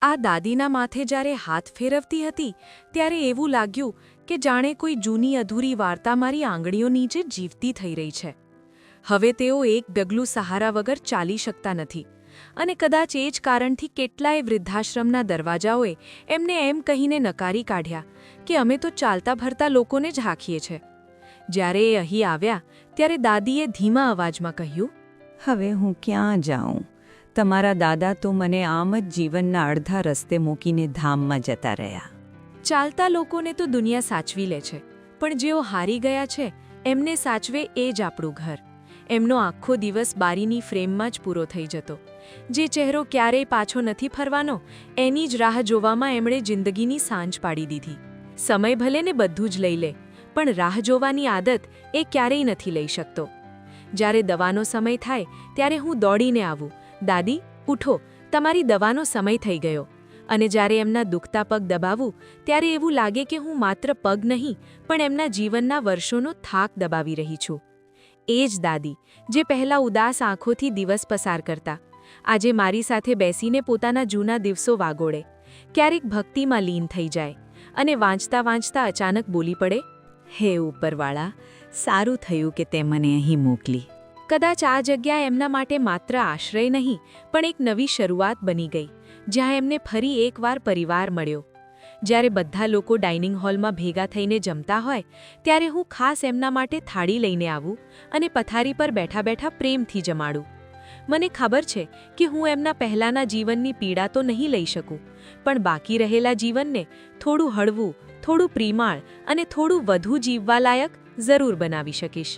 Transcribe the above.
આ દાદીના માથે જ્યારે હાથ ફેરવતી હતી ત્યારે એવું લાગ્યું કે જાણે કોઈ જૂની અધૂરી વાર્તા મારી આંગળીઓ નીચે જીવતી થઈ રહી છે. હવે તેઓ એક ડગલું સહારા વગર ચાલી શકતા નથી અને કદાચ એ જ કારણથી કેટલાય વૃદ્ધાશ્રમના દરવાજાઓએ એમને એમ કહીને નકારી કાઢ્યા કે અમે તો ચાલતા ફરતા લોકોને જ હાંકીએ છીએ. જ્યારે એ અહીં આવ્યા ત્યારે દાદીએ ધીમા અવાજમાં કહ્યું, હવે હું ક્યાં જાઉં? તમારા દાદા તો મને આમ જ જીવનના અડધા રસ્તે મૂકીને ધામમાં જતા રહ્યા. ચાલતા લોકોને તો દુનિયા સાચવી લે છે, પણ જેઓ હારી ગયા છે એમને સાચવે એ જ આપણું ઘર. એમનો આખો દિવસ બારીની ફ્રેમમાં જ પૂરો થઈ જતો. જે ચહેરો ક્યારેય પાછો નથી ફરવાનો એની જ રાહ જોવામાં એમણે જિંદગીની સાંજ પાડી દીધી. સમય ભલે ને બધું જ લઈ લે, પણ રાહ જોવાની આદત એ ક્યારેય નથી લઈ શકતો. જ્યારે દવાનો સમય થાય ત્યારે હું દોડીને આવું, દાદી ઉઠો, તમારી દવાનો સમય થઈ ગયો. અને જ્યારે એમના દુખતા પગ દબાવું ત્યારે એવું લાગે કે હું માત્ર પગ નહીં પણ એમના જીવનના વર્ષોનો થાક દબાવી રહી છું. એ જ દાદી જે પહેલાં ઉદાસ આંખોથી દિવસ પસાર કરતા, આજે મારી સાથે બેસીને પોતાના જૂના દિવસો વાગોળે, ક્યારેક ભક્તિમાં લીન થઈ જાય અને વાંચતા વાંચતા અચાનક બોલી પડે, હે ઉપરવાળા, સારું થયું કે તે મને અહીં મોકલી. કદાચ આ જગ્યા એમના માટે માત્ર આશ્રય નહીં પણ એક નવી શરૂઆત બની ગઈ, જ્યાં એમને ફરી એકવાર પરિવાર મળ્યો. જ્યારે બધા લોકો ડાઇનિંગ હોલમાં ભેગા થઈને જમતા હોય ત્યારે હું ખાસ એમના માટે થાળી લઈને આવું અને પથારી પર બેઠા બેઠા પ્રેમથી જમાડું. મને ખબર છે કે હું એમના પહેલાંના જીવનની પીડા તો નહીં લઈ શકું, પણ બાકી રહેલા જીવનને થોડું હળવું, થોડું પ્રેમાળ અને થોડું વધુ જીવવાલાયક જરૂર બનાવી શકીશ.